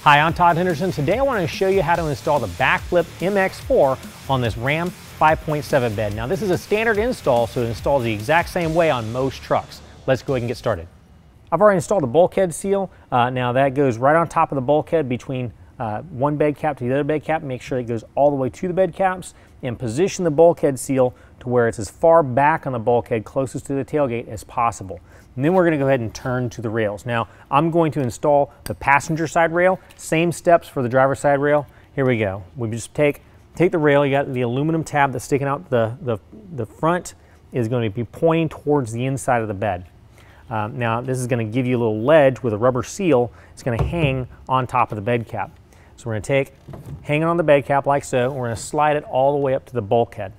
Hi, I'm Todd Henderson. Today I want to show you how to install the BakFlip MX4 on this Ram 5.7 bed. Now this is a standard install, so it installs the exact same way on most trucks. Let's go ahead and get started. I've already installed the bulkhead seal. Now that goes right on top of the bulkhead between one bed cap to the other bed cap. Make sure it goes all the way to the bed caps and position the bulkhead seal to where it's as far back on the bulkhead closest to the tailgate as possible. And then we're going to go ahead and turn to the rails. Now I'm going to install the passenger side rail. Same steps for the driver's side rail. Here we go. We just take the rail. You got the aluminum tab that's sticking out the front is going to be pointing towards the inside of the bed. Now this is going to give you a little ledge with a rubber seal. It's going to hang on top of the bed cap. So we're going to hang it on the bed cap like so. We're going to slide it all the way up to the bulkhead.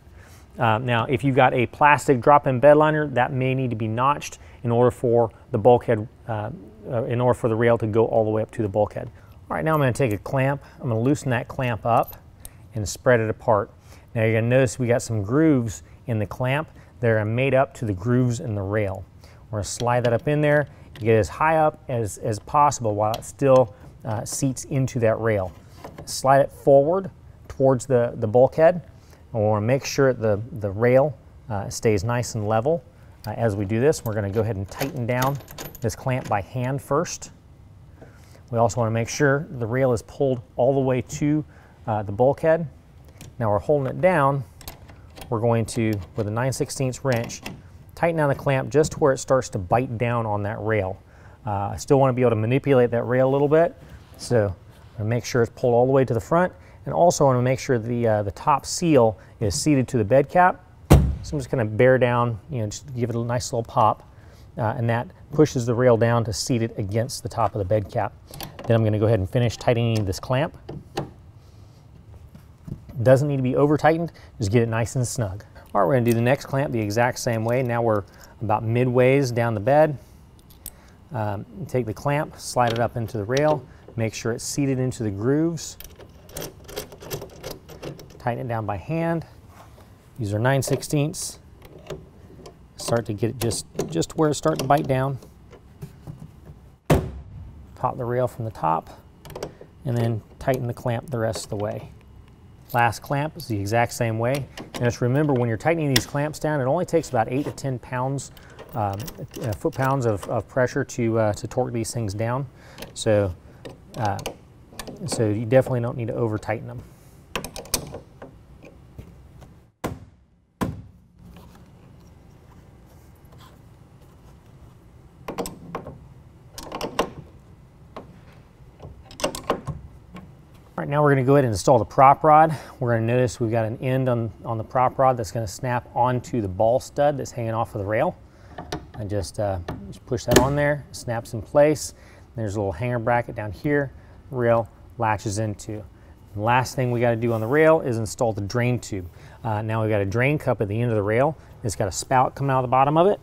Now if you've got a plastic drop-in bed liner, that may need to be notched in order for the bulkhead, in order for the rail to go all the way up to the bulkhead. All right, now I'm going to take a clamp. I'm going to loosen that clamp up and spread it apart. Now you're going to notice we got some grooves in the clamp that are made up to the grooves in the rail. We're going to slide that up in there, get it as high up as possible while it still seats into that rail. Slide it forward towards the bulkhead, and we want to make sure the rail stays nice and level. As we do this, we're going to go ahead and tighten down this clamp by hand first. We also want to make sure the rail is pulled all the way to the bulkhead. Now we're holding it down. We're going to, with a 9/16 wrench, tighten down the clamp just to where it starts to bite down on that rail. I still want to be able to manipulate that rail a little bit, so I'm going to make sure it's pulled all the way to the front, and also want to make sure the top seal is seated to the bed cap. So I'm just going to bear down, just give it a nice little pop, and that pushes the rail down to seat it against the top of the bed cap. Then I'm going to go ahead and finish tightening this clamp. Doesn't need to be over tightened, just get it nice and snug. All right, we're going to do the next clamp the exact same way. Now we're about midways down the bed. Take the clamp, slide it up into the rail, make sure it's seated into the grooves. Tighten it down by hand. Use our 9/16. Start to get it just where it's starting to bite down. Pop the rail from the top, and then tighten the clamp the rest of the way. Last clamp is the exact same way. And just remember, when you're tightening these clamps down, it only takes about 8 to 10 pounds, foot-pounds of pressure to torque these things down. So you definitely don't need to over-tighten them. All right, now we're going to go ahead and install the prop rod. We're going to notice we've got an end on the prop rod that's going to snap onto the ball stud that's hanging off of the rail. And just push that on there, snaps in place. There's a little hanger bracket down here, the rail latches into. The last thing we got to do on the rail is install the drain tube. Now we've got a drain cup at the end of the rail. It's got a spout coming out of the bottom of it.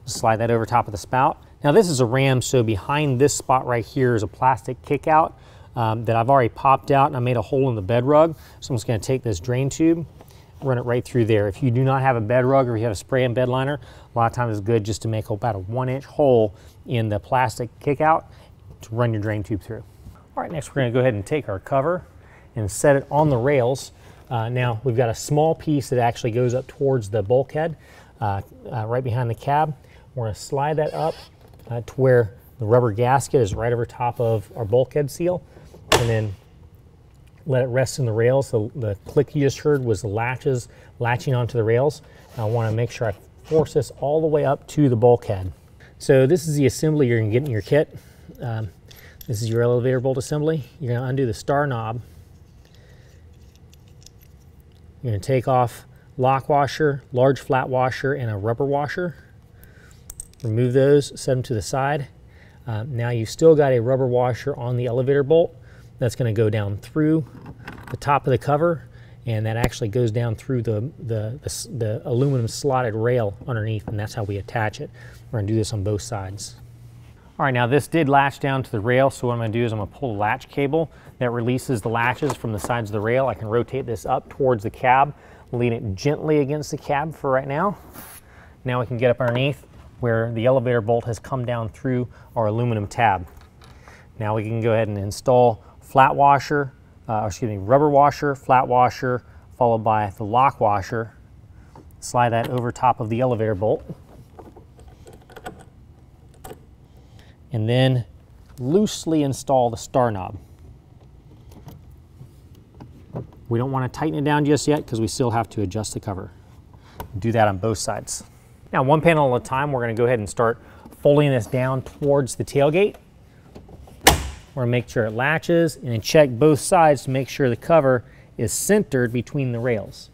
Slide that over top of the spout. Now this is a Ram, so behind this spot right here is a plastic kick out that I've already popped out, and I made a hole in the bed rug. So I'm just going to take this drain tube, run it right through there. If you do not have a bed rug or you have a spray and bed liner, a lot of times it's good just to make about a 1-inch hole in the plastic kick out to run your drain tube through. All right, next we're going to go ahead and take our cover and set it on the rails. Now we've got a small piece that actually goes up towards the bulkhead right behind the cab. We're going to slide that up to where the rubber gasket is right over top of our bulkhead seal, and then let it rest in the rails. So the click you just heard was the latches latching onto the rails. I want to make sure I force this all the way up to the bulkhead. So this is the assembly you're going to get in your kit. This is your elevator bolt assembly. You're going to undo the star knob. You're going to take off lock washer, large flat washer, and a rubber washer. Remove those, set them to the side. Now you've still got a rubber washer on the elevator bolt. That's going to go down through the top of the cover, and that actually goes down through the aluminum slotted rail underneath, and that's how we attach it. We're going to do this on both sides. All right, now this did latch down to the rail, so what I'm going to do is I'm going to pull the latch cable that releases the latches from the sides of the rail. I can rotate this up towards the cab, lean it gently against the cab for right now. Now we can get up underneath where the elevator bolt has come down through our aluminum tab. Now we can go ahead and install flat washer, rubber washer, flat washer, followed by the lock washer. Slide that over top of the elevator bolt. And then loosely install the star knob. We don't want to tighten it down just yet because we still have to adjust the cover. Do that on both sides. Now, one panel at a time, we're going to go ahead and start folding this down towards the tailgate. We're going to make sure it latches and then check both sides to make sure the cover is centered between the rails.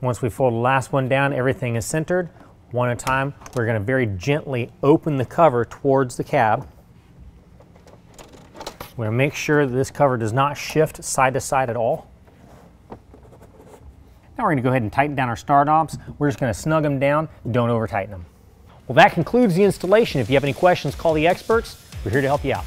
Once we fold the last one down, everything is centered. One at a time, we're going to very gently open the cover towards the cab. We're going to make sure that this cover does not shift side to side at all. Now we're going to go ahead and tighten down our star knobs. We're just going to snug them down, don't over tighten them. Well, that concludes the installation. If you have any questions, call the experts. We're here to help you out.